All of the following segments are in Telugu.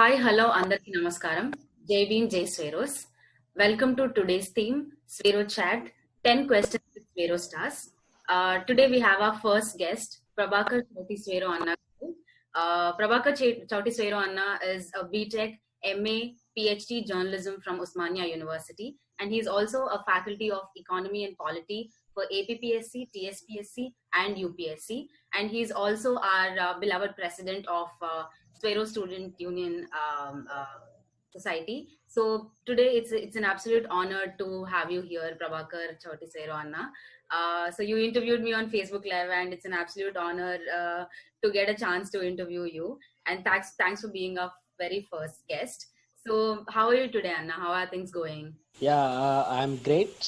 Hi, hello, Andarki Namaskaram. Jai Bhim, Jai Sveros. Welcome to today's theme, Svero Chat, 10 questions with Svero stars. Today we have our first guest, Prabhakar Chauti Svero Anna. Chauti Svero Anna is a BTech, MA, PhD journalism from Osmania University, and he is also a faculty of Economy and Polity for APPSC, TSPSC, and UPSC. And he is also our beloved president of Swero Student Union Society. So today it's an absolute honor to have you here, Prabhakar Chauti Swero Anna. So you interviewed me on Facebook Live, and it's an absolute honor to get a chance to interview you. And thanks for being our very first guest. So how are you today, Anna? How are things going? Yeah, I'm great,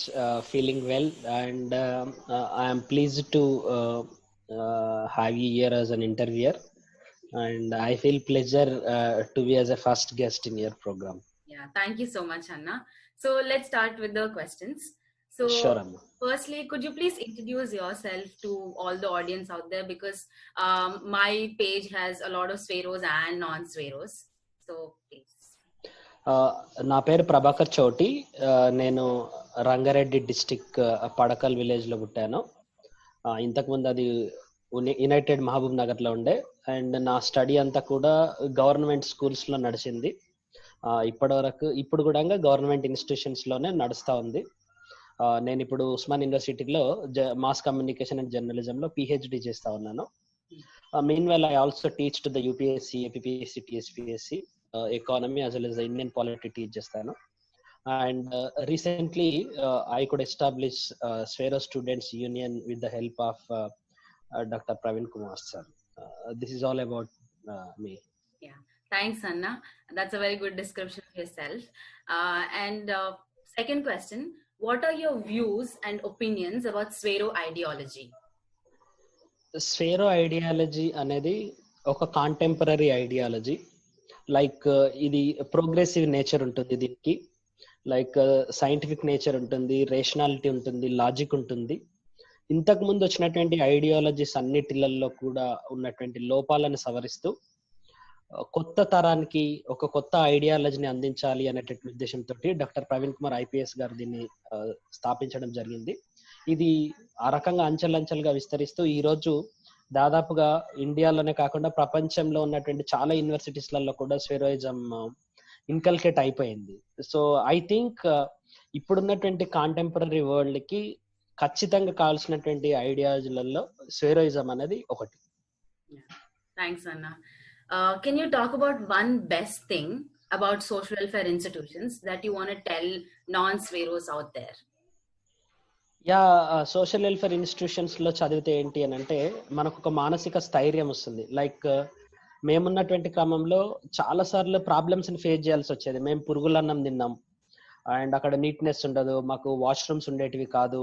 feeling well, and I am pleased to have you here as an interviewer. And I feel pleasure to be as a first guest in your program. Yeah, thank you so much, Anna. So let's start with the questions. So Sure, Amma. firstly, could you please introduce yourself to all the audience out there, because my page has a lot of Sveros and non-Sveros. So please. నా పేరు ప్రభాకర్ చౌటి. నేను రంగారెడ్డి డిస్టిక్ పడకల్ విలేజ్లో పుట్టాను. ఇంతకుముందు అది యునైటెడ్ మహబూబ్ నగర్లో ఉండే, అండ్ నా స్టడీ అంతా కూడా గవర్నమెంట్ స్కూల్స్లో నడిచింది. ఇప్పుడు కూడా గవర్నమెంట్ ఇన్స్టిట్యూషన్స్లోనే నడుస్తూ ఉంది. నేను ఇప్పుడు ఉస్మాన్ యూనివర్సిటీలో మాస్ కమ్యూనికేషన్ అండ్ జర్నలిజంలో పిహెచ్డి చేస్తా ఉన్నాను. Mean well I also teach to the UPSC, APSC, TSPSC, economy as well as the Indian polity teach chestanu. And recently I could establish Swero Students Union with the help of Dr. Praveen Kumar sir. This is all about me. Yeah, thanks, Anna. That's a very good description of yourself. And second question, what are your views and opinions about Swero ideology? Swero ideology అనేది ఒక కాంటెంపరీ ఐడియాలజీ. లైక్ ఇది ప్రోగ్రెసివ్ నేచర్ ఉంటుంది, దీనికి లైక్ సైంటిఫిక్ నేచర్ ఉంటుంది, రేషనాలిటీ ఉంటుంది, లాజిక్ ఉంటుంది. ఇంతకు ముందు వచ్చినటువంటి ఐడియాలజీస్ అన్నిటిలలో కూడా ఉన్నటువంటి లోపాలను సవరిస్తూ కొత్త తరానికి ఒక కొత్త ఐడియాలజీని అందించాలి అనేటువంటి ఉద్దేశంతో డాక్టర్ ప్రవీణ్ కుమార్ ఐపీఎస్ గారు దీన్ని స్థాపించడం జరిగింది. ఇది ఆ రకంగా అంచెలంచెలుగా విస్తరిస్తూ ఈరోజు దాదాపుగా ఇండియాలోనే కాకుండా ప్రపంచంలో ఉన్నటువంటి చాలా యూనివర్సిటీస్లలో కూడా స్వెరోయిజం ఇన్కల్కేట్ అయిపోయింది. సో ఐ థింక్ ఇప్పుడున్నటువంటి కాంటెంపరీ వరల్డ్ కి ఖచ్చితంగా కావాల్సినటువంటి ఐడియాలజీలలో స్వెరోయిజం అనేది ఒకటి. థ్యాంక్స్ అన్న. Can you talk about one best thing about social welfare institutions that you want to tell non Swaeros out there? Yeah, social welfare institutions లో చదివితే ఏంటి అని అంటే మనకు ఒక మానసిక స్థైర్యం వస్తుంది. లైక్ మేమున్నటువంటి క్రమంలో చాలా సార్లు ప్రాబ్లమ్స్ ని ఫేస్ చేయాల్సి వచ్చేది. మేము పురుగులన్నం తిన్నాం, అండ్ అక్కడ నీట్నెస్ ఉండదు, మాకు వాష్రూమ్స్ ఉండేటివి కాదు,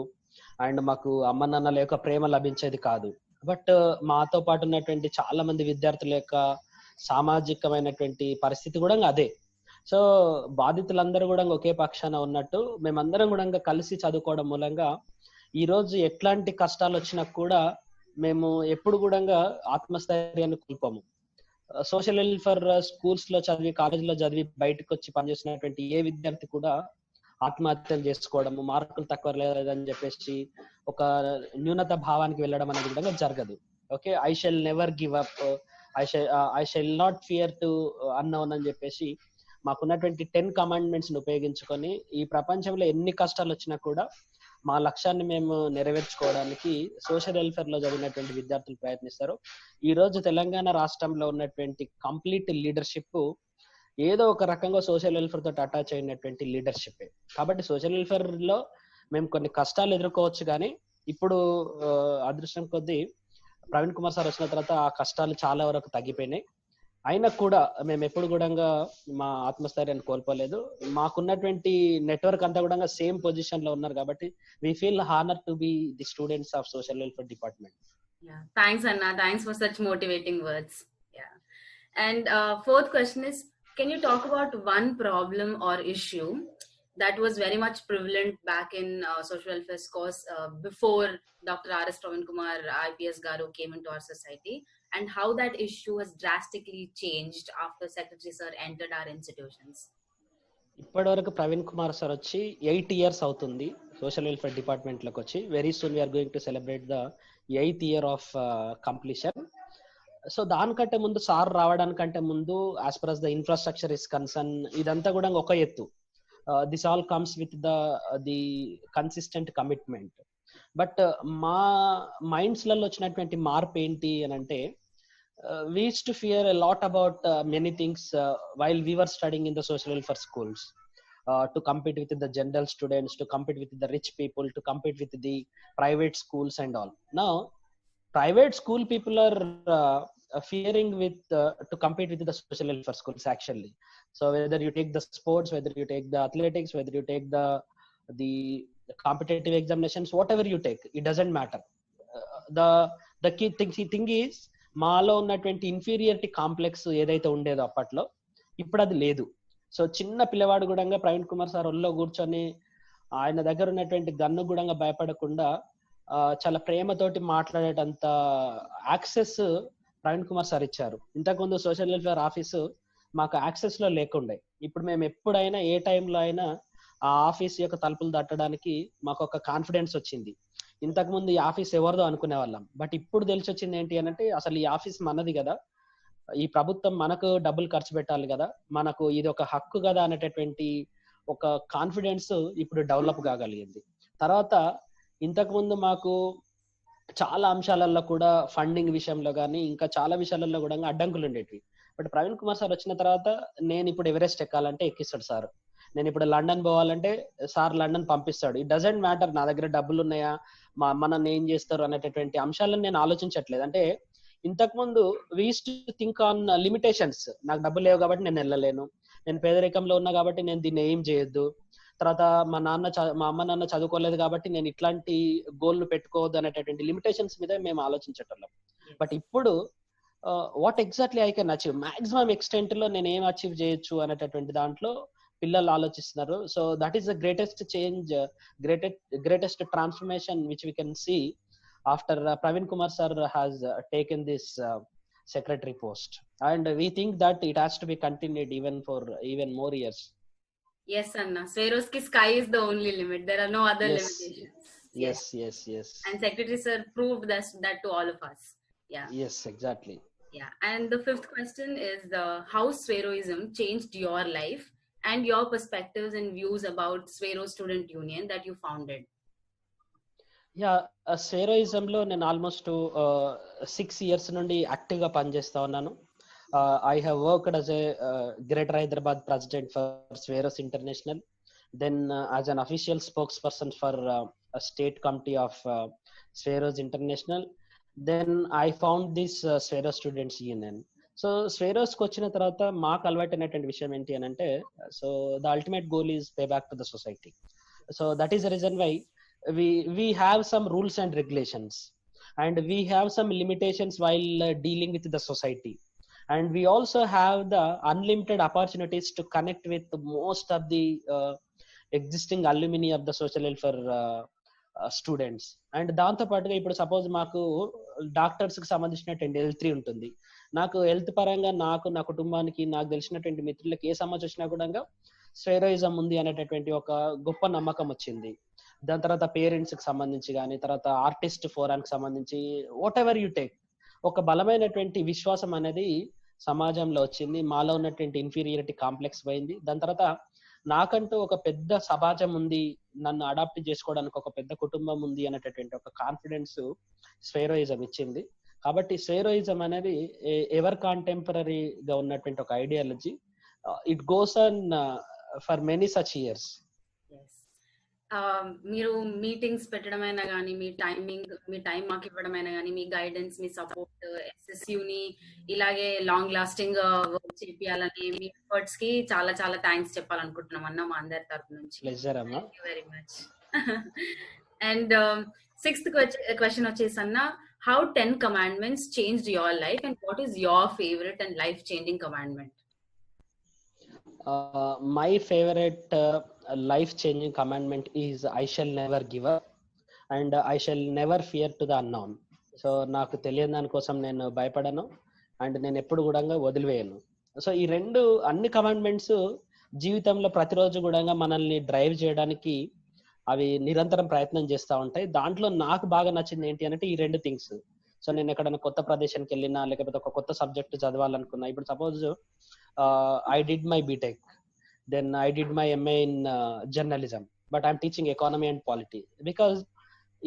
అండ్ మాకు అమ్మ నాన్నల యొక్క ప్రేమ లభించేది కాదు. బట్ మాతో పాటు ఉన్నటువంటి చాలా మంది విద్యార్థుల యొక్క సామాజికమైనటువంటి పరిస్థితి కూడా అదే. సో బాధితులందరూ కూడా ఒకే పక్షాన ఉన్నట్టు మేమందరం కూడా కలిసి చదువుకోవడం మూలంగా ఈ రోజు ఎట్లాంటి కష్టాలు వచ్చినా కూడా మేము ఎప్పుడు కూడా ఆత్మస్థైర్యాన్ని కోల్పోము. సోషల్ వెల్ఫేర్ స్కూల్స్ లో చదివి, కాలేజీలో చదివి బయటకు వచ్చి పనిచేసినటువంటి ఏ విద్యార్థి కూడా ఆత్మహత్యలు చేసుకోవడము, మార్కులు తక్కువ లేదని చెప్పేసి ఒక న్యూనత భావానికి వెళ్ళడం అనేది కూడా జరగదు. Okay, I shall never give up, I shall not fear to unknown అని చెప్పేసి మాకున్నటువంటి 10 కమాండ్మెంట్స్ ని ఉపయోగించుకొని ఈ ప్రపంచంలో ఎన్ని కష్టాలు వచ్చినా కూడా మా లక్ష్యాన్ని మేము నెరవేర్చుకోవడానికి సోషల్ వెల్ఫేర్ లో చదివినటువంటి విద్యార్థులు ప్రయత్నిస్తారు. ఈ రోజు తెలంగాణ రాష్ట్రంలో ఉన్నటువంటి కంప్లీట్ లీడర్షిప్ ఏదో ఒక రకంగా సోషల్ వెల్ఫేర్ తోటి అటాచ్ అయినటువంటి లీడర్షిప్. కాబట్టి సోషల్ వెల్ఫేర్ లో మేము కొన్ని కష్టాలు ఎదుర్కోవచ్చు, కానీ ఇప్పుడు అదృష్టం కొద్దీ ప్రవీణ్ కుమార్ సార్ వచ్చిన తర్వాత ఆ కష్టాలు చాలా వరకు తగ్గిపోయినాయి. అయినా కూడా మేము ఎప్పుడు కూడా మా ఆత్మస్థైర్యాన్ని కోల్పోలేదు. మాకున్నటువంటి నెట్వర్క్ అంతా కూడా సేమ్ పొజిషన్ లో ఉన్నారు కాబట్టి we feel honored to be the students of social welfare department. Yeah, thanks Anna, thanks for such motivating words. Yeah, and fourth question is, can you talk about one problem or issue that was very much prevalent back in social welfare course before Dr. R.S. Praveen Kumar IPS Garu came into our society, and how that issue has drastically changed after Secretary Sir entered our institutions. ఇప్పటి వరకు ప్రవీణ్ కుమార్ సార్ వచ్చి 8 years అవుతుంది సోషల్ వెల్ఫేర్ డిపార్ట్మెంట్ లోకి వచ్చి. Very soon we are going to celebrate the 8th year of completion. So దానికంటే ముందు సార్ రావడానికంటే ముందు as per us the infrastructure is concern ఇదంతా కూడా ఒక ఎత్తు. This all comes with the consistent commitment. But మా మైండ్స్ లలో వచ్చినటువంటి మార్పు ఏంటి అని అంటే, we used to fear a lot about many things while we were studying in the social welfare schools, to compete with the general students, to compete with the rich people, to compete with the private schools and all. Now private school people are fearing with to compete with the social welfare schools actually. So whether you take the sports, whether you take the athletics, whether you take the competitive examinations, whatever you take, it doesn't matter. The key thing is, మాలో ఉన్నటువంటి ఇన్ఫీరియారిటీ కాంప్లెక్స్ ఏదైతే ఉండేదో అప్పట్లో, ఇప్పుడు అది లేదు. సో చిన్న పిల్లవాడు కూడా ప్రవీణ్ కుమార్ సార్ ఒళ్ళో కూర్చొని ఆయన దగ్గర ఉన్నటువంటి గన్ను కూడా భయపడకుండా చాలా ప్రేమతోటి మాట్లాడేటంత యాక్సెస్ ప్రవీణ్ కుమార్ సార్ ఇచ్చారు. ఇంతకుముందు సోషల్ వెల్ఫేర్ ఆఫీసు మాకు యాక్సెస్ లో లేకుండే. ఇప్పుడు మేము ఎప్పుడైనా ఏ టైంలో అయినా ఆ ఆఫీస్ యొక్క తలుపులు తట్టడానికి మాకు ఒక కాన్ఫిడెన్స్ వచ్చింది. ఇంతకు ముందు ఈ ఆఫీస్ ఎవరిదో అనుకునే వాళ్ళం, బట్ ఇప్పుడు తెలిసి వచ్చింది ఏంటి అని అంటే, అసలు ఈ ఆఫీస్ మనది కదా, ఈ ప్రభుత్వం మనకు డబ్బులు ఖర్చు పెట్టాలి కదా, మనకు ఇది ఒక హక్కు కదా అనేటటువంటి ఒక కాన్ఫిడెన్స్ ఇప్పుడు డెవలప్ కాగలిగింది. తర్వాత ఇంతకు ముందు మాకు చాలా అంశాలలో కూడా ఫండింగ్ విషయంలో కానీ ఇంకా చాలా విషయాలలో కూడా అడ్డంకులు ఉండేటివి. బట్ ప్రవీణ్ కుమార్ సార్ వచ్చిన తర్వాత, నేను ఇప్పుడు ఎవరెస్ట్ ఎక్కాలంటే ఎక్కిస్తాడు సార్, నేను ఇప్పుడు లండన్ పోవాలంటే సార్ లండన్ పంపిస్తాడు. ఇట్ డజంట్ మ్యాటర్ నా దగ్గర డబ్బులు ఉన్నాయా, మా అమ్మ నన్ను ఏం చేస్తారు అనేటటువంటి అంశాలను నేను ఆలోచించట్లేదు. అంటే ఇంతకు ముందు we used to think on limitations. నాకు డబ్బులు లేవు కాబట్టి నేను వెళ్ళలేను, నేను పేదరికంలో ఉన్నా కాబట్టి నేను దీన్ని ఏం చేయొద్దు, తర్వాత మా అమ్మ నాన్న చదువుకోలేదు కాబట్టి నేను ఇట్లాంటి గోల్ను పెట్టుకోవద్దు అనేటటువంటి లిమిటేషన్స్ మీద మేము ఆలోచించటం. బట్ ఇప్పుడు what exactly I can achieve, maximum extent లో నేను ఏం అచీవ్ చేయొచ్చు అనేటటువంటి దాంట్లో పిల్లలు ఆలోచిస్తున్నారు. So that is the greatest change, greatest transformation which we can see after Praveen Kumar sir has taken this secretary post, and we think that it has to be continued even for even more years. Yes, Anna. Swarovski sky is the only limit. There are no other limitations. Yes. And Secretary Sir proved that to all of us. Yeah. Yes, exactly. Yeah. And the fifth question is how Swaroism changed your life and your perspectives and views about Swero Student Union that you founded. స్వేరోయిజం లో నేను ఆల్మోస్ట్ 6 years నుండి యాక్టివ్ గా పనిచేస్తా ఉన్నాను. I have worked as a greater Hyderabad president for Swaeros international, then as an official spokesperson for state committee of Swaeros international, then I found this Swaero students union. So Swaeros కి వచ్చిన తర్వాత మాకు అలవాటైనటువంటి విషయం ఏంటి అని అంటే, so the ultimate goal is pay back to the society. So that is the reason why we have some rules and regulations, and we have some limitations while dealing with the society, and we also have the unlimited opportunities to connect with most of the existing alumni of the social welfare students. And దాంతో పాటుగా ఇప్పుడు సపోజ్ మాకు డాక్టర్స్ కి సంబంధించినటువంటి L3 ఉంటుంది. నాకు హెల్త్ పరంగా నాకు, నా కుటుంబానికి, నాకు తెలిసినటువంటి మిత్రులకి ఏ సమస్య వచ్చినా కూడా స్వేరోయిజం ఉంది అనేటటువంటి ఒక గొప్ప నమ్మకం వచ్చింది. దాని తర్వాత పేరెంట్స్ కి సంబంధించి కానీ, తర్వాత ఆర్టిస్ట్ ఫోరానికి సంబంధించి, వాట్ ఎవర్ యూ టేక్, ఒక బలమైనటువంటి విశ్వాసం అనేది సమాజంలో వచ్చింది. మాలో ఉన్నటువంటి ఇన్ఫీరియారిటీ కాంప్లెక్స్ పోయింది. దాని తర్వాత నాకంటూ ఒక పెద్ద సమాజం ఉంది, నన్ను అడాప్ట్ చేసుకోవడానికి ఒక పెద్ద కుటుంబం ఉంది అనేటటువంటి ఒక కాన్ఫిడెన్స్ స్వేరోయిజం ఇచ్చింది. కాబట్టి స్వేరోయిజం అనేది ఎవర్ కాంటెంపరీగా ఉన్నటువంటి ఒక ideology. It goes on for many such years. మీరు మీటింగ్స్ పెట్టడమైనా కానీ, మీ టైం మాకు ఇవ్వడమైనా కానీ, మీ గైడెన్స్, మీ సపోర్ట్, SSUని ఇలాగే లాంగ్ లాస్టింగ్ వర్క్ చేయాలని మీ ఎఫర్ట్స్ కి చాలా చాలా థ్యాంక్స్ చెప్పాలనుకుంటున్నాం అన్న, మా అందరి తరపు నుంచి. Thank you very much. And sixth question వచ్చేసి అన్న, how 10 commandments changed your life and what is your favorite and life changing commandment? My favorite life changing commandment is I shall never give up and I shall never fear to the unknown. So నాకు తెలియని దానికోసం నేను భయపడను అండ్ నేను ఎప్పుడు కూడా వదిలివేయను. సో ఈ రెండు అన్ని కమాండ్మెంట్స్ జీవితంలో ప్రతిరోజు కూడా మనల్ని డ్రైవ్ చేయడానికి అవి నిరంతరం ప్రయత్నం చేస్తూ ఉంటాయి. దాంట్లో నాకు బాగా నచ్చింది ఏంటి అంటే ఈ రెండు థింగ్స్. సో నేను ఎక్కడైనా కొత్త ప్రదేశానికి వెళ్ళినా లేకపోతే ఒక కొత్త సబ్జెక్ట్ చదవాలనుకున్నా, ఇప్పుడు suppose I did my BTech, then I did my MA in journalism, but I'm teaching economy and polity because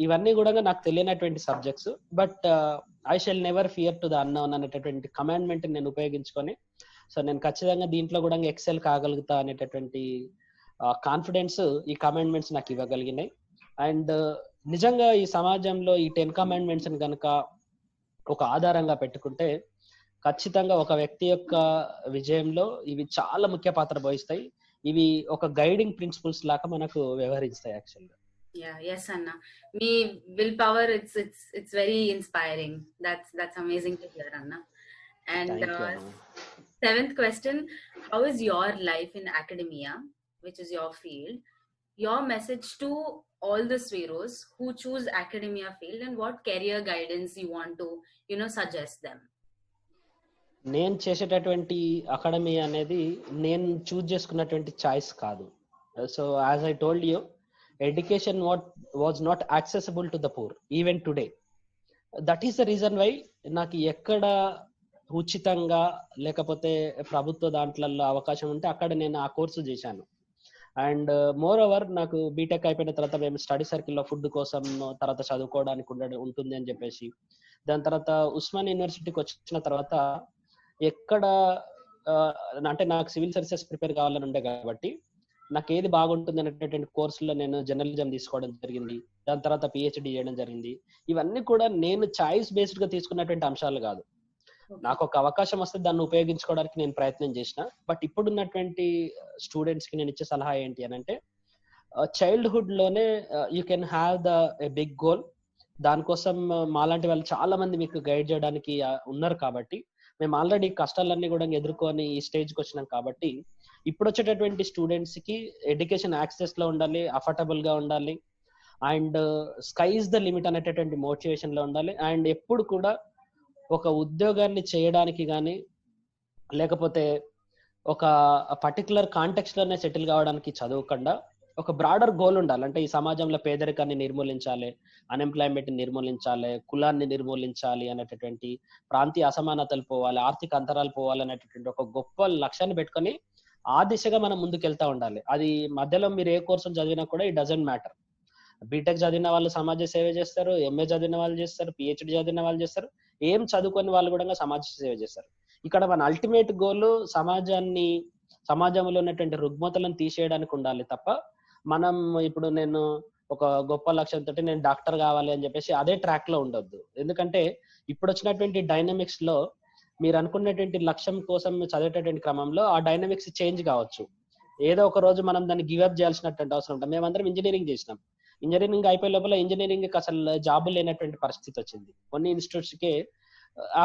ఇవన్నీ కూడా నాకు తెలియనటువంటి subjects. But I shall never fear to the unknown అనేటటువంటి కమాండ్మెంట్ నేను ఉపయోగించుకొని సో నేను ఖచ్చితంగా దీంట్లో కూడా ఎక్సెల్ కాగలుగుతా అనేటటువంటి కాన్ఫిడెన్స్ ఈ కమాండ్మెంట్స్ నాకు ఇవ్వగలిగినాయి. అండ్ నిజంగా ఈ సమాజంలో ఈ 10 కమాండ్మెంట్స్ కనుక ఒక ఆధారంగా పెట్టుకుంటే ఖచ్చితంగా ఒక వ్యక్తి యొక్క విజయంలో ఇవి చాలా ముఖ్య పాత్ర వహిస్తాయి. ఇవి ఒక గైడింగ్ ప్రిన్సిపల్స్ లాగా మనకు వ్యవహరిస్తాయి యాక్చువల్గా. Yeah, yes, Anna. Me willpower. It's very inspiring. That's amazing to hear, Anna. And Thank you, Anna. 7th question: how is your life in academia, which is your field? Your message to all the Sweros who choose academia field, and what career guidance you want to, suggest them? నేను చేసేటటువంటి అకాడమీ అనేది నేను చూజ్ చేసుకున్నటువంటి చాయిస్ కాదు. So as I told you, education was not accessible to the poor even today. That is the reason why నాకు ఎక్కడ ఉచితంగా లేకపోతే ప్రభుత్వ దాంట్లలో అవకాశం ఉంటే అక్కడ నేను ఆ కోర్సు చేశాను. అండ్ మోర్ ఓవర్ నాకు బీటెక్ అయిపోయిన తర్వాత మేము స్టడీ సర్కిల్లో ఫుడ్ కోసం తర్వాత చదువుకోవడానికి ఉంటుంది అని చెప్పేసి, దాని తర్వాత ఉస్మాన్ యూనివర్సిటీకి వచ్చిన తర్వాత ఎక్కడ అంటే నాకు సివిల్ సర్వీసెస్ ప్రిపేర్ కావాలని ఉండే కాబట్టి నాకు ఏది బాగుంటుంది అనేటటువంటి కోర్సులో నేను జర్నలిజం తీసుకోవడం జరిగింది. దాని తర్వాత పిహెచ్డి చేయడం జరిగింది. ఇవన్నీ కూడా నేను చాయిస్ బేస్డ్ గా తీసుకున్నటువంటి అంశాలు కాదు. నాకు ఒక అవకాశం వస్తే దాన్ని ఉపయోగించుకోవడానికి నేను ప్రయత్నం చేసిన. బట్ ఇప్పుడున్నటువంటి స్టూడెంట్స్ కి నేను ఇచ్చే సలహా ఏంటి అని అంటే, చైల్డ్హుడ్ లోనే you can have the big goal. దానికోసం మాలాంటి వాళ్ళు చాలా మంది మీకు గైడ్ చేయడానికి ఉన్నారు కాబట్టి, మేము ఆల్రెడీ కష్టాలన్నీ కూడా ఎదుర్కొని ఈ స్టేజ్కి వచ్చినాం కాబట్టి ఇప్పుడు వచ్చేటటువంటి స్టూడెంట్స్ కి ఎడ్యుకేషన్ యాక్సెస్ లో ఉండాలి, అఫోర్డబుల్ గా ఉండాలి, and sky is the limit అనేటటువంటి మోటివేషన్ లో ఉండాలి. అండ్ ఎప్పుడు కూడా ఒక ఉద్యోగాన్ని చేయడానికి కానీ లేకపోతే ఒక పర్టికులర్ కాంటెక్స్ట్ లోనే సెటిల్ కావడానికి చదవకుండా ఒక బ్రాడర్ గోల్ ఉండాలి. అంటే ఈ సమాజంలో పేదరికాన్ని నిర్మూలించాలి, అన్ఎంప్లాయ్మెంట్ నిర్మూలించాలి, కులాన్ని నిర్మూలించాలి అనేటటువంటి, ప్రాంతీయ అసమానతలు పోవాలి, ఆర్థిక అంతరాలు పోవాలి అనేటటువంటి ఒక గొప్ప లక్ష్యాన్ని పెట్టుకొని ఆ దిశగా మనం ముందుకెళ్తా ఉండాలి. అది మధ్యలో మీరు ఏ కోర్సు చదివినా కూడా ఇట్ డజంట్ మ్యాటర్. బీటెక్ చదివిన వాళ్ళు సమాజ సేవ చేస్తారు, ఎంఏ చదివిన వాళ్ళు చేస్తారు, పిహెచ్డి చదివిన వాళ్ళు చేస్తారు, ఏం చదువుకొని వాళ్ళు కూడా సమాజ సేవ చేస్తారు. ఇక్కడ మన అల్టిమేట్ గోల్ సమాజంలో ఉన్నటువంటి రుగ్మతలను తీసేయడానికి ఉండాలి తప్ప మనం ఇప్పుడు నేను ఒక గొప్ప లక్ష్యంతో నేను డాక్టర్ కావాలి అని చెప్పేసి అదే ట్రాక్ లో ఉండొద్దు. ఎందుకంటే ఇప్పుడు వచ్చినటువంటి డైనమిక్స్ లో మీరు అనుకున్నటువంటి లక్ష్యం కోసం చదివేటటువంటి క్రమంలో ఆ డైనమిక్స్ చేంజ్ కావచ్చు. ఏదో ఒక రోజు మనం దాన్ని గివప్ చేయాల్సినటువంటి అవసరం ఉంటుంది. మేమందరం ఇంజనీరింగ్ చేసినాం. ఇంజనీరింగ్ అయిపోయే లోపల ఇంజనీరింగ్ అసలు జాబులు లేనటువంటి పరిస్థితి వచ్చింది కొన్ని ఇన్స్టిట్యూట్స్ కి.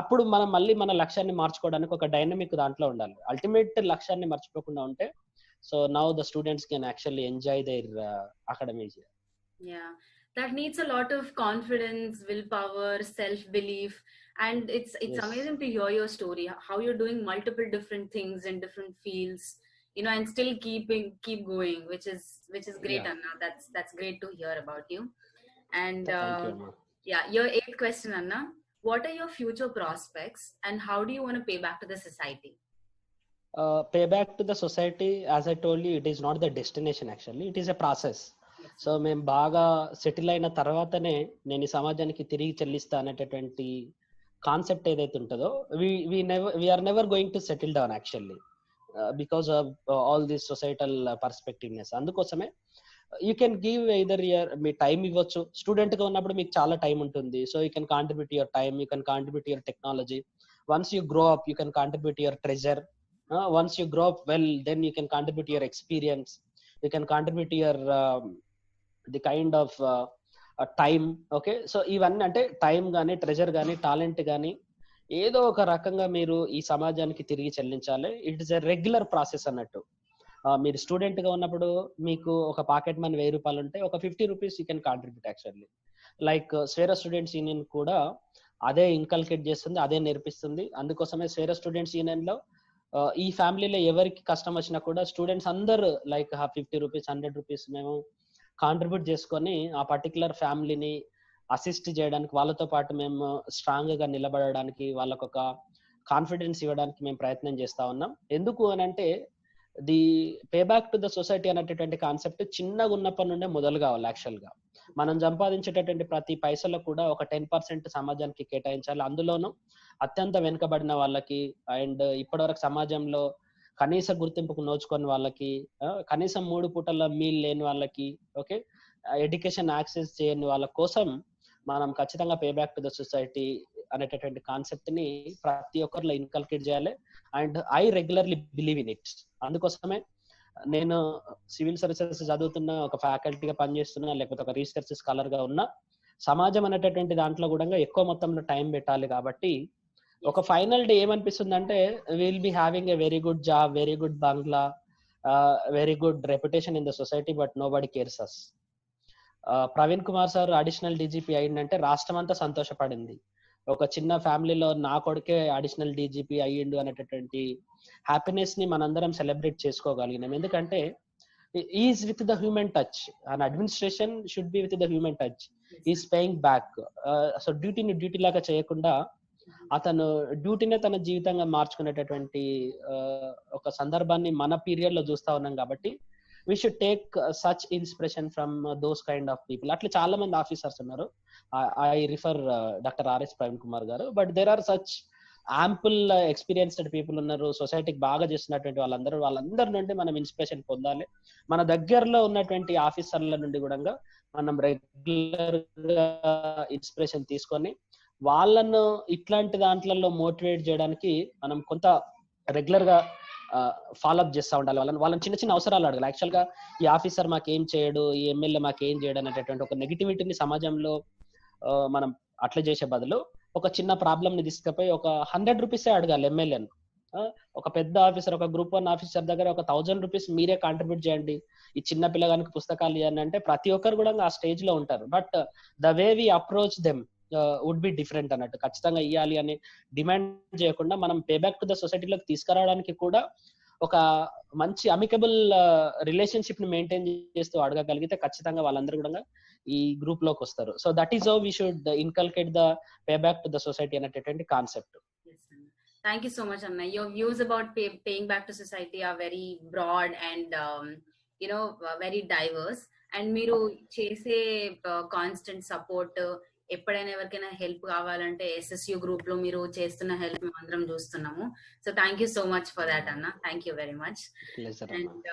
అప్పుడు మనం మళ్ళీ మన లక్ష్యాన్ని మార్చుకోవడానికి ఒక డైనమిక్ దాంట్లో ఉండాలి. అల్టిమేట్ లక్ష్యాన్ని మర్చిపోకుండా ఉంటే so now the students can actually enjoy their academic year. Yeah, that needs a lot of confidence, willpower, self-belief, and it's yes. Amazing to hear your story, how you're doing multiple different things in different fields, and still keep going, which is great. Yeah. Anna, that's great to hear about you. And thank you, Anna. Yeah, your 8th question, Anna: what are your future prospects and how do you want to pay back to the society? Pay back to the society, as I told you, it is not the destination actually, it is a process. So మేము బాగా సెటిల్ అయిన తర్వాతనే నేను ఈ సమాజానికి తిరిగి చెల్లిస్తా అనేటటువంటి కాన్సెప్ట్ ఏదైతే ఉంటుందో, we are never going to settle down actually because of all this societal perspectiveness. అందుకోసమే you can give either me time ఇవ్వచ్చు. స్టూడెంట్ గా ఉన్నప్పుడు మీకు చాలా టైం ఉంటుంది. So you can contribute your time, you can contribute your technology. Once you grow up, you can contribute your treasure. Once you grow up well, then you can contribute your experience, you can contribute your the kind of time. Okay, so ఇవన్నీ అంటే టైం కానీ, ట్రెజర్ కానీ, టాలెంట్ కానీ ఏదో ఒక రకంగా మీరు ఈ సమాజానికి తిరిగి చెల్లించాలి. It is a regular process అన్నట్టు. మీరు స్టూడెంట్ గా ఉన్నప్పుడు మీకు ఒక పాకెట్ మనీ 1000 రూపాయలు ఉంటే ఒక 50 rupees you can contribute actually. Like Swaero students union కూడా అదే ఇంకల్కేట్ చేస్తుంది, అదే నేర్పిస్తుంది. అందుకోసమే స్వేర స్టూడెంట్స్ యూనియన్ లో ఈ ఫ్యామిలీలో ఎవరికి కష్టం వచ్చినా కూడా స్టూడెంట్స్ అందరు లైక్ 50 రూపీస్ 100 రూపీస్ మేము కాంట్రిబ్యూట్ చేసుకొని ఆ పర్టికులర్ ఫ్యామిలీని అసిస్ట్ చేయడానికి, వాళ్ళతో పాటు మేము స్ట్రాంగ్ గా నిలబడడానికి, వాళ్ళకు ఒక కాన్ఫిడెన్స్ ఇవ్వడానికి మేము ప్రయత్నం చేస్తా ఉన్నాం. ఎందుకు అని అంటే the pay back to the society అనేటటువంటి కాన్సెప్ట్ చిన్నగా ఉన్నప్పటి నుండే మొదలు కావాలి. యాక్చువల్ గా మనం సంపాదించేటటువంటి ప్రతి పైసలో కూడా ఒక 10% సమాజానికి కేటాయించాలి. అందులోనూ అత్యంత వెనుకబడిన వాళ్ళకి అండ్ ఇప్పటివరకు సమాజంలో కనీస గుర్తింపుకు నోచుకొని వాళ్ళకి, కనీసం 3 పూటల మీల్ లేని వాళ్ళకి, ఓకే, ఎడ్యుకేషన్ యాక్సెస్ చేయని వాళ్ళ కోసం మనం ఖచ్చితంగా pay back to the society అనేటటువంటి కాన్సెప్ట్ ని ప్రతి ఒక్కరిలో ఇన్కల్కేట్ చేయాలి. And I regularly believe in it. అందుకోసమే నేను సివిల్ సర్వీసెస్ చదువుతున్న, ఒక ఫ్యాకల్టీగా పనిచేస్తున్నా, లేకపోతే ఒక రీసెర్చ్ స్కాలర్ గా ఉన్నా, సమాజం అనేటటువంటి దాంట్లో కూడా ఎక్కువ మొత్తంలో టైం పెట్టాలి. కాబట్టి ఒక ఫైనల్ డే ఏమనిపిస్తుంది అంటే will be having a very good job, very good bungalow, very good reputation in the society, but nobody cares us. Praveen Kumar sir additional DGP అయ్యిందంటే రాష్ట్రం అంతా సంతోషపడింది. ఒక చిన్న ఫ్యామిలీలో నా కొడుకే అడిషనల్ డీజీపీ అయ్యిండు అనేటటువంటి హ్యాపీనెస్ ని మనందరం సెలబ్రేట్ చేసుకోగలిగినాం. ఎందుకంటే is with the human touch, and administration should be with the human touch, is paying back. So డ్యూటీని డ్యూటీ లాగా చేయకుండా అతను డ్యూటీనే తన జీవితంగా మార్చుకునేటటువంటి ఒక సందర్భాన్ని మన పీరియడ్ లో చూస్తా ఉన్నాం. కాబట్టి we should take such inspiration from those kind of people. అట్లా చాలా మంది ఆఫీసర్స్ ఉన్నారు. I refer Dr. R.S. Praveen Kumar garu, but there are such ample experienced people ఉన్నారు. సొసైటీకి బాగా చేస్తున్నటువంటి వాళ్ళందరి నుండి మనం ఇన్స్పిరేషన్ పొందాలి. మన దగ్గరలో ఉన్నటువంటి ఆఫీసర్ల నుండి కూడా మనం రెగ్యులర్ గా ఇన్స్పిరేషన్ తీసుకొని వాళ్ళను ఇట్లాంటి దాంట్లలో మోటివేట్ చేయడానికి మనం కొంత రెగ్యులర్ గా ఫాలోఅప్ చేస్తూ ఉండాలి. వాళ్ళని చిన్న చిన్న అవసరాలు అడగాలి. యాక్చువల్ గా ఈ ఆఫీసర్ మాకేం చేయడు, ఈ ఎమ్మెల్యే మాకేం చేయడు అనేటటువంటి ఒక నెగిటివిటీని సమాజంలో మనం అట్లా చేసే బదులు ఒక చిన్న ప్రాబ్లమ్ ని తీసుకుపోయి ఒక 100 రూపీసే అడగాలి ఎమ్మెల్యేను. ఒక పెద్ద ఆఫీసర్, ఒక గ్రూప్ 1 ఆఫీసర్ దగ్గర ఒక 1000 రూపీస్ మీరే కాంట్రిబ్యూట్ చేయండి, ఈ చిన్న పిల్లగానికి పుస్తకాలు ఇవ్వండి అంటే ప్రతి ఒక్కరు కూడా ఆ స్టేజ్ లో ఉంటారు. But the way we approach them would be different అన్నట్టు. ఖచ్చితంగా ఇవ్వాలి అని డిమాండ్ చేయకుండా మనం పే బ్యాక్ టు ద సొసైటీలోకి తీసుకురావడానికి కూడా ఒక మంచి అమికబుల్ రిలేషన్షిప్ ని మెయింటైన్ చేస్తూ అడగగలిగితే ఖచ్చితంగా వాళ్ళందరూ కూడా ఈ గ్రూప్ లోకి వస్తారు. So that is how we should inculcate the pay back to the society అనేటటువంటి concept. Thank you so much, Anna. Your views about paying back to society are very broad and very diverse. And మీరు చేసే కాన్స్టెంట్ సపోర్ట్, ఎప్పుడైనా ఎవరికైనా హెల్ప్ కావాలంటే SSU గ్రూప్ లో మీరు చేస్తున్న హెల్ప్ మేము అందరం చూస్తున్నాము. So thank you so much for that అన్న. Thank you very much. And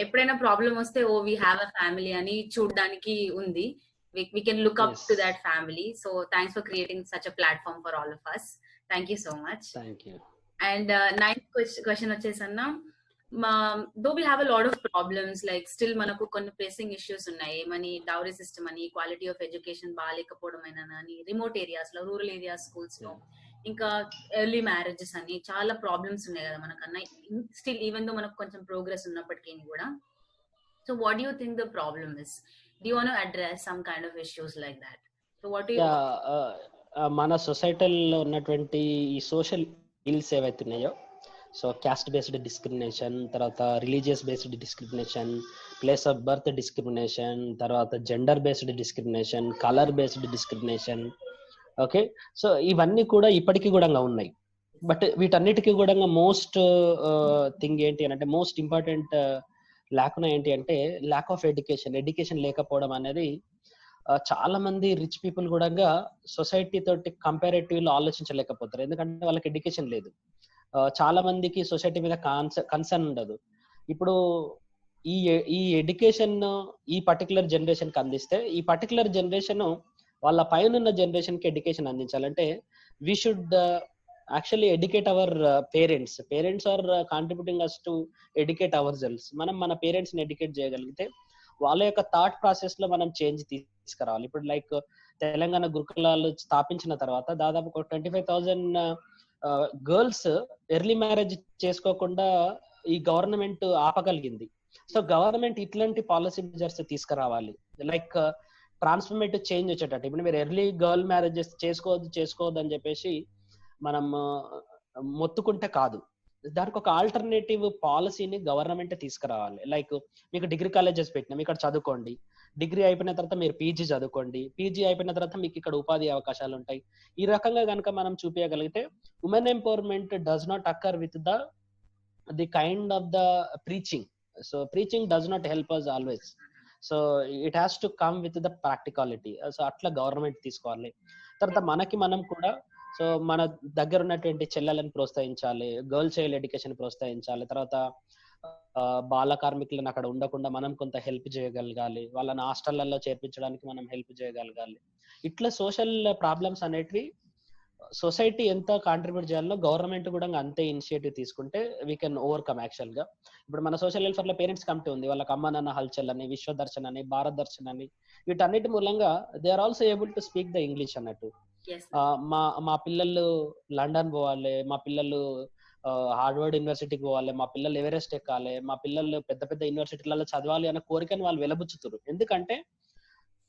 ఎప్పుడైనా ప్రాబ్లం వస్తే వీ హ్యావ్ అ ఫ్యామిలీ అని చూడడానికి ఉంది. We can look up to that family. So thanks for creating such a platform for all of us. Thank you so much. Thank you. And ninth question వచ్చేసన్నా, though we have a lot of problems, like still మనకు కొన్ని ప్రెసింగ్ ఇష్యూస్ ఉన్నాయి. మనీ డౌరీ సిస్టమ్ అని, క్వాలిటీ ఆఫ్ ఎడ్యుకేషన్ బాగాలేకపోవడం అని, రిమోట్ ఏరియాస్ లో, రూరల్ ఏరియాస్ స్కూల్స్ లో, ఇంకా ఎర్లీ మ్యారేజెస్ అని చాలా ప్రాబ్లమ్స్ ఉన్నాయి కదా మనకన్నా. స్టిల్ ఈవెన్ దో మనకు కొంచెం ప్రోగ్రెస్ ఉన్నప్పటికీ కూడా. So what you think the problem is? Do you want to address some kind of issues like that? So what do you మన సొసైటీలో ఉన్నటువంటి ఈ సోషల్ ఇల్స్ ఏవైతే ఉన్నాయో, సో క్యాస్ట్ బేస్డ్ డిస్క్రిమినేషన్, తర్వాత religious based discrimination, place of birth discrimination, తర్వాత gender based discrimination, colour based discrimination, okay. So ఇవన్నీ కూడా ఇప్పటికీ కూడా ఉన్నాయి. బట్ వీటన్నిటికీ కూడా మోస్ట్ థింగ్ ఏంటి అని అంటే, మోస్ట్ ఇంపార్టెంట్ లేకున్నా ఏంటి అంటే ల్యాక్ ఆఫ్ ఎడ్యుకేషన్ లేకపోవడం అనేది. చాలా మంది రిచ్ పీపుల్ కూడా సొసైటీ తోటి కంపారేటివ్ ఆలోచించలేకపోతారు, ఎందుకంటే వాళ్ళకి ఎడ్యుకేషన్ లేదు. చాలా మందికి సొసైటీ మీద కన్సర్న్ ఉండదు. ఇప్పుడు ఈ ఎడ్యుకేషన్ ఈ పర్టికులర్ జనరేషన్ కి అందిస్తే, ఈ పర్టికులర్ జనరేషన్ వాళ్ళ పైన జనరేషన్ కి ఎడ్యుకేషన్ అందించాలంటే we should actually educate our parents are contributing us to educate ourselves. మనం మన పేరెంట్స్ ని ఎడ్యుకేట్ చేయగలిగితే వాళ్ళ యొక్క థాట్ ప్రాసెస్ లో మనం చేంజ్ తీసుకురావాలి. ఇప్పుడు లైక్ తెలంగాణ గురుకులాలు స్థాపించిన తర్వాత దాదాపు 25,000 గర్ల్స్ ఎర్లీ మ్యారేజ్ చేసుకోకుండా ఈ గవర్నమెంట్ ఆపగలిగింది. సో గవర్నమెంట్ ఇట్లాంటి పాలసీ మెజర్స్ తీసుకురావాలి, లైక్ ట్రాన్స్ఫర్మేటివ్ చేంజ్ వచ్చేటట్టు. ఇప్పుడు మీరు ఎర్లీ గర్ల్ మ్యారేజెస్ చేసుకోవద్దు అని చెప్పేసి మనం మొత్తుకుంటే కాదు, దానికి ఒక ఆల్టర్నేటివ్ పాలసీని గవర్నమెంట్ తీసుకురావాలి. లైక్ మీకు డిగ్రీ కాలేజెస్ పెట్టినాం, ఇక్కడ చదువుకోండి, డిగ్రీ అయిపోయిన తర్వాత మీరు పీజీ చదువుకోండి, పీజీ అయిపోయిన తర్వాత మీకు ఇక్కడ ఉపాధి అవకాశాలు ఉంటాయి. ఈ రకంగా కనుక మనం చూపించగలిగితే women empowerment does not occur with the kind of the preaching. So preaching does not help us always, so it has to come with the practicality. So అట్లా గవర్నమెంట్ తీసుకోవాలి. తర్వాత మనకి మనం కూడా, సో మన దగ్గర ఉన్నటువంటి చెల్లెలను ప్రోత్సహించాలి, గర్ల్ చైల్డ్ ఎడ్యుకేషన్ ప్రోత్సహించాలి. తర్వాత బాల కార్మికులను అక్కడ ఉండకుండా మనం కొంత హెల్ప్ చేయగలగాలి, వాళ్ళని హాస్టళ్లలో చేర్పించడానికి మనం హెల్ప్ చేయగలగాలి. ఇట్లా సోషల్ ప్రాబ్లమ్స్ అనేటివి సొసైటీ ఎంత కాంట్రిబ్యూట్ చేయాలో గవర్నమెంట్ కూడా అంతే ఇనిషియేటివ్ తీసుకుంటే వీ కెన్ ఓవర్కమ్. యాక్చువల్ గా ఇప్పుడు మన సోషల్ వెల్ఫేర్ లో పేరెంట్స్ కమిటీ ఉంది, వాళ్ళకి అమ్మ నాన్న హల్చల్ అని, విశ్వ దర్శన్ అని, భారత్ దర్శన్ అని, వీటన్నిటి మూలంగా they are also able to speak the English అన్నట్టు. మా పిల్లలు లండన్ పోవాలి, మా పిల్లలు హార్వర్డ్ యూనివర్సిటీకి పోవాలి, మా పిల్లలు ఎవరెస్ట్ ఎక్కాలి, మా పిల్లలు పెద్ద పెద్ద యూనివర్సిటీలలో చదవాలి అన్న కోరికను వాళ్ళు వెలబుచ్చుతారు. ఎందుకంటే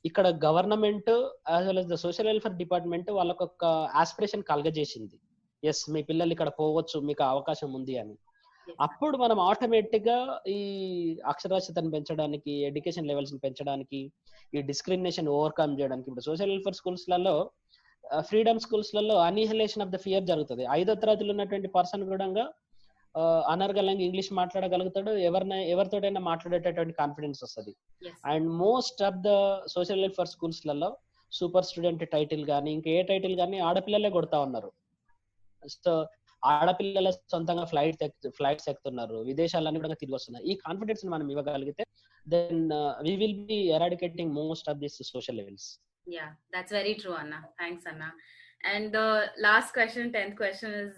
ఇక్కడ government as well as the social welfare department వాళ్ళకు ఒక ఆస్పిరేషన్ కలగజేసింది, ఎస్ మీ పిల్లలు ఇక్కడ పోవచ్చు, మీకు అవకాశం ఉంది అని. అప్పుడు మనం ఆటోమేటిక్ గా ఈ అక్షరాస్యతను పెంచడానికి, ఎడ్యుకేషన్ లెవెల్స్ పెంచడానికి, ఈ డిస్క్రిమినేషన్ ఓవర్కమ్ చేయడానికి, ఇప్పుడు సోషల్ వెల్ఫేర్ స్కూల్స్ లలో, ఫ్రీడమ్ స్కూల్స్ లలో అనిహిలేషన్ ఆఫ్ ద ఫియర్ జరుగుతుంది. 5వ తరగతిలో ఉన్నటువంటి పర్సన్ కూడా అనర్గళంగా ఇంగ్లీష్ మాట్లాడగలుగుతాడు, ఎవరితోటైనా మాట్లాడేటటువంటి కాన్ఫిడెన్స్ వస్తుంది. And most of the social welfare schools లలో సూపర్ స్టూడెంట్ టైటిల్ కానీ ఇంకా ఏ టైటిల్ కానీ ఆడపిల్లలే కొడతా ఉన్నారు. సో ఆడపిల్లల సొంతంగా ఫ్లైట్స్ ఎక్కుతున్నారు, విదేశాలన్నీ కూడా తిరిగి వస్తున్నాయి. ఈ కాన్ఫిడెన్స్ మనం ఇవ్వగలిగితే then we will be eradicating most of these social levels. Yeah, that's very true, Anna. Thanks, Anna. And the last question, 10th question is,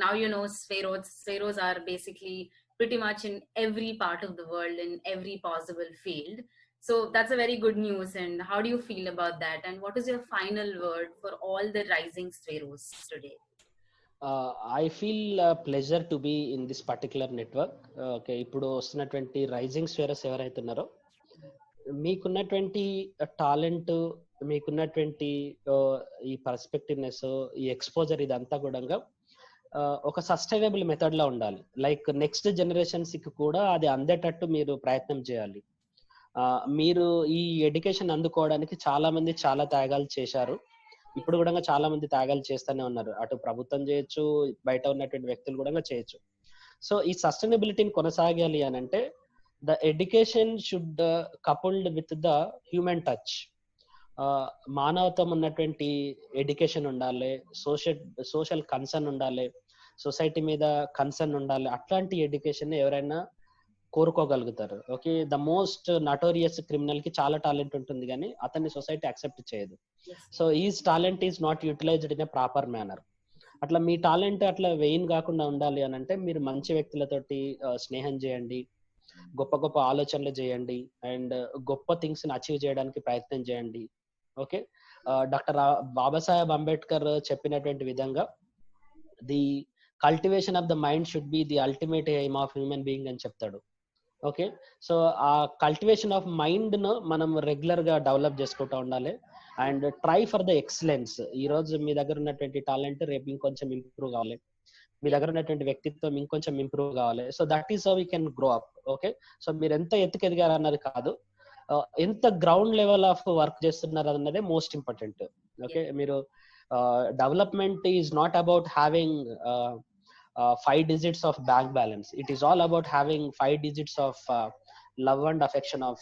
now you know spheros are basically pretty much in every part of the world, in every possible field. So that's a very good news. And how do you feel about that? And what is your final word for all the rising spheros today? I feel pleasure to be in this particular network. Okay, ఇప్పుడు వస్తున్నటువంటి రైజింగ్ స్ఫియర్స్ ఎవరైతే ఉన్నారో, మీకున్నటువంటి టాలెంట్, మీకున్నటువంటి ఈ పర్స్పెక్టివ్నెస్, ఈ ఎక్స్పోజర్, ఇదంతా కూడా ఒక సస్టైనబుల్ మెథడ్ లో ఉండాలి. లైక్ నెక్స్ట్ జనరేషన్స్ కి కూడా అది అందేటట్టు మీరు ప్రయత్నం చేయాలి. మీరు ఈ ఎడ్యుకేషన్ అందుకోవడానికి చాలా మంది చాలా త్యాగాలు చేశారు, ఇప్పుడు కూడా చాలా మంది త్యాగాలు చేస్తూనే ఉన్నారు. అటు ప్రభుత్వం చేయొచ్చు, బయట ఉన్నటువంటి వ్యక్తులు కూడా చేయొచ్చు. సో ఈ సస్టైనబిలిటీని కొనసాగాలి అని అంటే the education should coupled with the human touch. మానవత్వం ఉన్నటువంటి ఎడ్యుకేషన్ ఉండాలి, సోషల్ కన్సర్న్ ఉండాలి, సొసైటీ మీద కన్సర్న్ ఉండాలి. అట్లాంటి ఎడ్యుకేషన్ ఎవరైనా కోరుకోగలుగుతారు. Okay, the most notorious criminal కి చాలా టాలెంట్ ఉంటుంది కానీ అతన్ని సొసైటీ యాక్సెప్ట్ చేయదు. So is talent is not utilised in a proper manner. అట్లా మీ టాలెంట్ అట్లా వెయిన్ కాకుండా ఉండాలి అని అంటే మీరు మంచి వ్యక్తులతోటి స్నేహం చేయండి, గొప్ప గొప్ప ఆలోచనలు చేయండి, అండ్ గొప్ప థింగ్స్ ని అచీవ్ చేయడానికి ప్రయత్నం చేయండి. ఓకే, డాక్టర్ బాబాసాహెబ్ అంబేద్కర్ చెప్పినటువంటి విధంగా the cultivation of the mind should be the ultimate aim of human being అని చెప్తాడు. ఓకే, సో ఆ కల్టివేషన్ ఆఫ్ మైండ్ ను మనం రెగ్యులర్ గా డెవలప్ చేసుకుంటూ ఉండాలి. And try for the excellence. ఈ రోజు మీ దగ్గర ఉన్నటువంటి టాలెంట్ రేపు ఇంకొంచెం ఇంప్రూవ్ కావాలి, మీ దగ్గర ఉన్నటువంటి వ్యక్తిత్వం ఇంకొంచెం ఇంప్రూవ్ కావాలి. So that is how we can grow up. Okay, so మీరు ఎంత ఎత్తుకెదిగారు అన్నది కాదు, ఎంత గ్రౌండ్ లెవెల్ ఆఫ్ వర్క్ చేస్తున్నారు అన్నదే మోస్ట్ ఇంపార్టెంట్. ఓకే, మీరు development is not about having 5 digits of bank balance. It is all about having 5 digits of love and affection of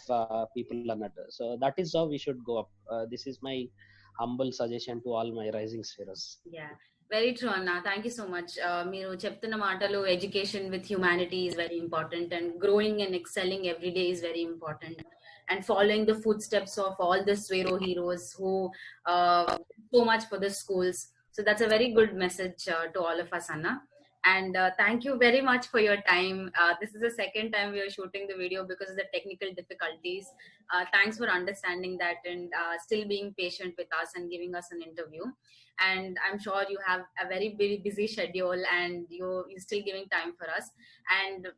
people annattu. So that is how we should go up. This is my humble suggestion to all my rising spheres. Yeah, very true, Anna. Thank you so much. Meeru cheptunna maatalu, education with humanity is very important, and growing and excelling every day is very important, and following the footsteps of all the Sphero heroes who so much for the schools. So that's a very good message to all of us, Anna. And thank you very much for your time. This is the second time we are shooting the video because of the technical difficulties. Thanks for understanding that and still being patient with us and giving us an interview. And I'm sure you have a very, very busy schedule and you're still giving time for us. And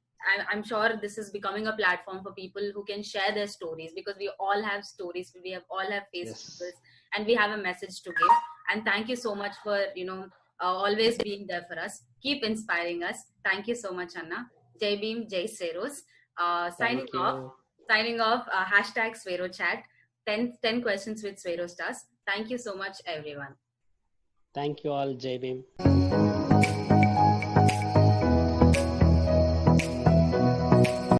I'm sure this is becoming a platform for people who can share their stories, because we all have stories, we have all have faced struggles, and we have a message to give. And thank you so much for, always being there for us. Keep inspiring us. Thank you so much, Anna. Jai Bhim, Jai Seros. Signing off. Signing off. Hashtag Svero Chat. 10 questions with Svero Stars. Thank you so much, everyone. Thank you all. Jai Bhim.